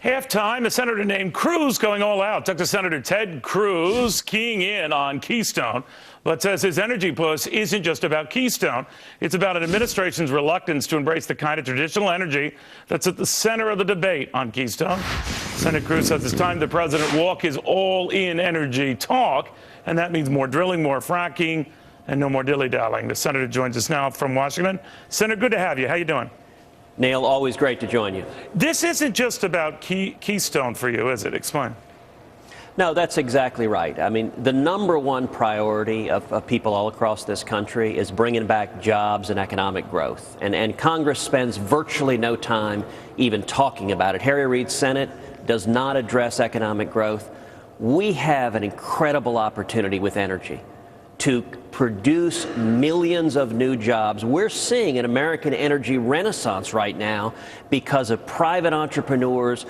Halftime, a senator named Cruz going all out. Talked to Senator Ted Cruz, keying in on Keystone, but says his energy push isn't just about Keystone. It's about an administration's reluctance to embrace the kind of traditional energy that's at the center of the debate on Keystone. Senator Cruz says it's time the president walk his all-in energy talk, and that means more drilling, more fracking, and no more dilly-dallying. The senator joins us now from Washington. Senator, good to have you. How you doing? Neil, always great to join you. This isn't just about Keystone for you, is it? Explain. No, that's exactly right. I mean, the number one priority of people all across this country is bringing back jobs and economic growth. And Congress spends virtually no time even talking about it. Harry Reid's Senate does not address economic growth. We have an incredible opportunity with energy to produce millions of new jobs. We're seeing an American energy renaissance right now because of private entrepreneurs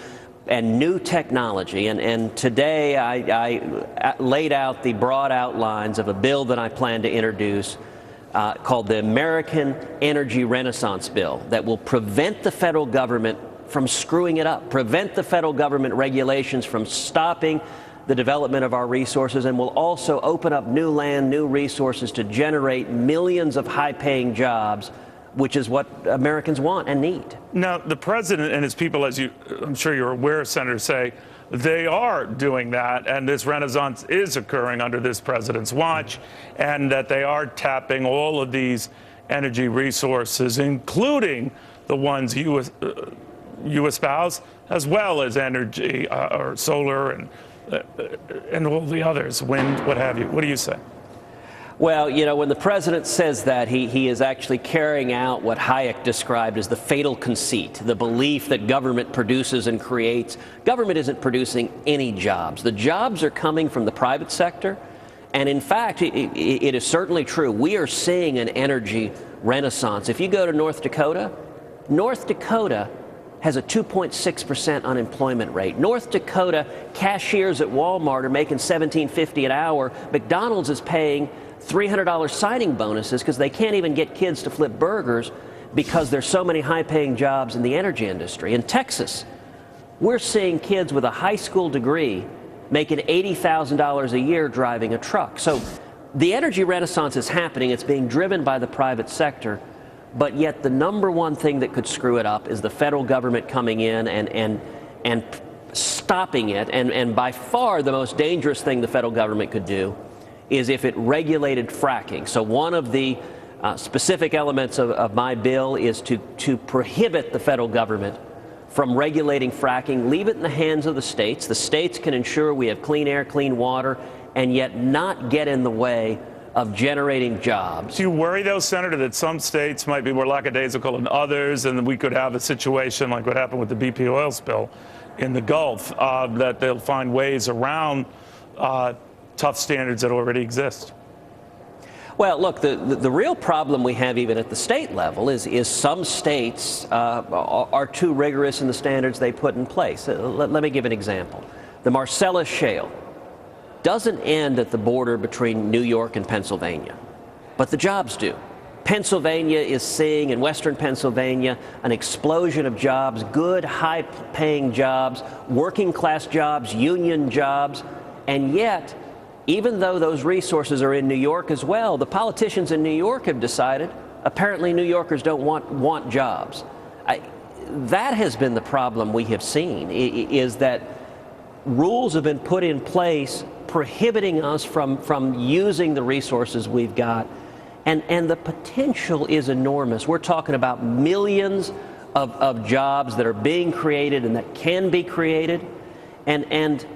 and new technology. And today I laid out the broad outlines of a bill that I plan to introduce called the American Energy Renaissance Bill that will prevent the federal government from screwing it up, prevent the federal government regulations from stopping the development of our resources, and will also open up new land, new resources to generate millions of high-paying jobs, which is what Americans want and need. Now, the president and his people, as I'm sure you're aware, Senator, say they are doing that, and this renaissance is occurring under this president's watch, and that they are tapping all of these energy resources, including the ones you espouse, as well as energy or solar and all the others, wind, what have you. What do you say? Well, you know, when the president says that, he is actually carrying out what Hayek described as the fatal conceit, the belief that government produces and creates. Government isn't producing any jobs. The jobs are coming from the private sector. And in fact, it is certainly true. We are seeing an energy renaissance. If you go to North Dakota has a 2.6% unemployment rate. North Dakota cashiers at Walmart are making $17.50 an hour. McDonald's is paying $300 signing bonuses because they can't even get kids to flip burgers because there's so many high-paying jobs in the energy industry. In Texas, we're seeing kids with a high school degree making $80,000 a year driving a truck. So the energy renaissance is happening. It's being driven by the private sector. But yet the number one thing that could screw it up is the federal government coming in and stopping it. And by far the most dangerous thing the federal government could do is if it regulated fracking. So one of the specific elements of my bill is to prohibit the federal government from regulating fracking, leave it in the hands of the states. The states can ensure we have clean air, clean water, and yet not get in the way of generating jobs. Do you worry, though, Senator, that some states might be more lackadaisical than others, and we could have a situation like what happened with the BP oil spill in the Gulf, that they'll find ways around tough standards that already exist? Well, look, the real problem we have even at the state level is some states are too rigorous in the standards they put in place. Let me give an example. The Marcellus Shale doesn't end at the border between New York and Pennsylvania, but the jobs do. Pennsylvania is seeing, in western Pennsylvania, an explosion of jobs, good, high-paying jobs, working-class jobs, union jobs, and yet, even though those resources are in New York as well, the politicians in New York have decided, apparently New Yorkers don't want jobs. That has been the problem we have seen, is that rules have been put in place prohibiting us from using the resources we've got. And the potential is enormous. We're talking about millions of jobs that are being created and that can be created. And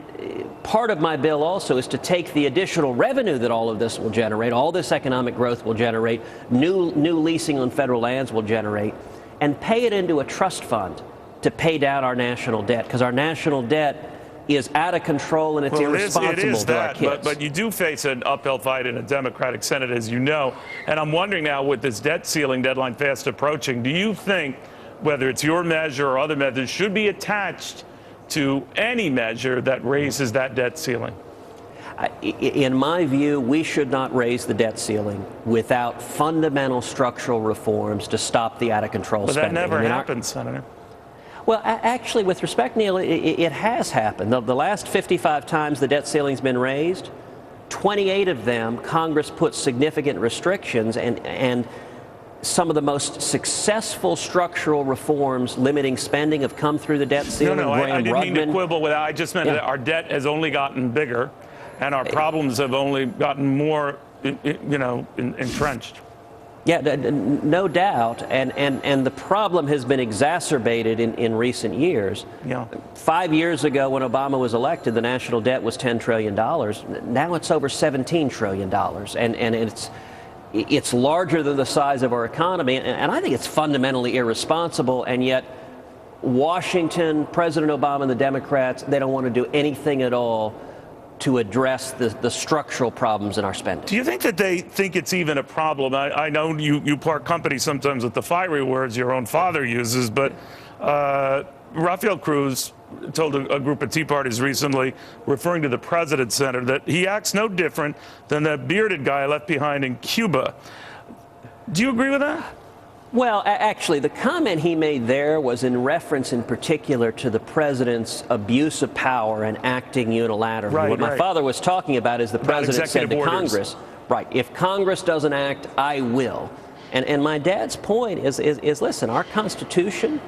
part of my bill also is to take the additional revenue that all of this will generate, all this economic growth will generate, new leasing on federal lands will generate, and pay it into a trust fund to pay down our national debt, because our national debt is out of control and it's irresponsible to our kids. But you do face an uphill fight in a Democratic Senate, as you know. And I'm wondering now, with this debt ceiling deadline fast approaching, do you think, whether it's your measure or other measures, should be attached to any measure that raises that debt ceiling? In my view, we should not raise the debt ceiling without fundamental structural reforms to stop the out-of-control spending. But that never happens, Senator. Well, actually, with respect, Neil, it has happened. The last 55 times the debt ceiling's been raised, 28 of them, Congress put significant restrictions, and some of the most successful structural reforms limiting spending have come through the debt ceiling. No, I didn't mean to quibble with that. I just meant that our debt has only gotten bigger, and our problems have only gotten more, entrenched. Yeah, no doubt, and the problem has been exacerbated in recent years. Yeah. 5 years ago, when Obama was elected, the national debt was $10 trillion. Now it's over $17 trillion, and it's larger than the size of our economy. And I think it's fundamentally irresponsible. And yet, Washington, President Obama, and the Democrats, they don't want to do anything at all to address the structural problems in our spending. Do you think that they think it's even a problem? I know you part company sometimes with the fiery words your own father uses, but Rafael Cruz told a group of Tea Parties recently, referring to the president's center, that he acts no different than that bearded guy left behind in Cuba. Do you agree with that? Well, actually, the comment he made there was in reference in particular to the president's abuse of power and acting unilaterally. Right, what my father was talking about is the president said to Congress, right, if Congress doesn't act, I will. And my dad's point is listen, our Constitution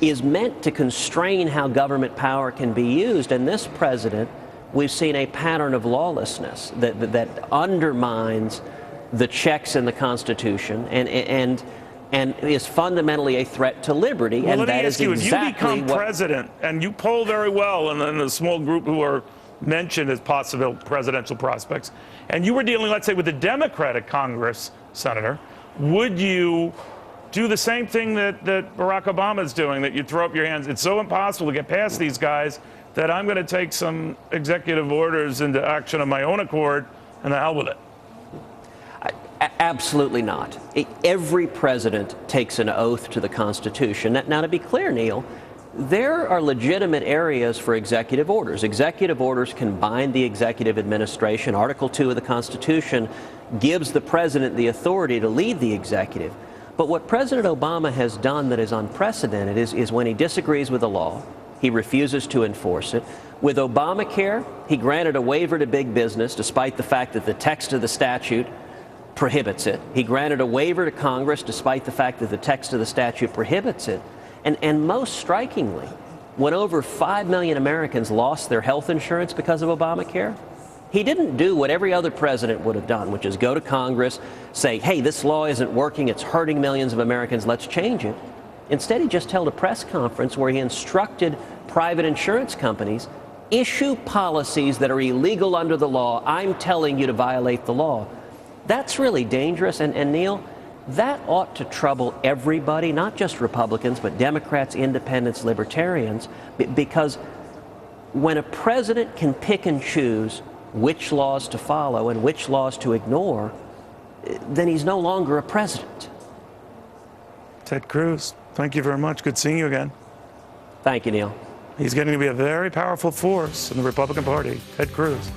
is meant to constrain how government power can be used. And this president, we've seen a pattern of lawlessness that undermines the checks in the Constitution and is fundamentally a threat to liberty. Well, and let me that ask is you, exactly if you become president and you poll very well, and then the small group who are mentioned as possible presidential prospects, and you were dealing, let's say, with a Democratic Congress senator, would you do the same thing that Barack Obama is doing, that you throw up your hands? It's so impossible to get past these guys that I'm going to take some executive orders into action of my own accord, and the hell with it. Absolutely not. Every president takes an oath to the Constitution. Now, to be clear, Neil, there are legitimate areas for executive orders. Executive orders can bind the executive administration. Article 2 of the Constitution gives the president the authority to lead the executive. But what President Obama has done that is unprecedented is when he disagrees with the law, he refuses to enforce it. With Obamacare, he granted a waiver to big business, despite the fact that the text of the statute prohibits it. He granted a waiver to Congress, despite the fact that the text of the statute prohibits it. And most strikingly, when over 5 million Americans lost their health insurance because of Obamacare, he didn't do what every other president would have done, which is go to Congress, say, hey, this law isn't working, it's hurting millions of Americans, let's change it. Instead, he just held a press conference where he instructed private insurance companies, issue policies that are illegal under the law. I'm telling you to violate the law. That's really dangerous. And Neil, that ought to trouble everybody, not just Republicans, but Democrats, independents, libertarians, because when a president can pick and choose which laws to follow and which laws to ignore, then he's no longer a president. Ted Cruz, thank you very much. Good seeing you again. Thank you, Neil. He's getting to be a very powerful force in the Republican Party. Ted Cruz.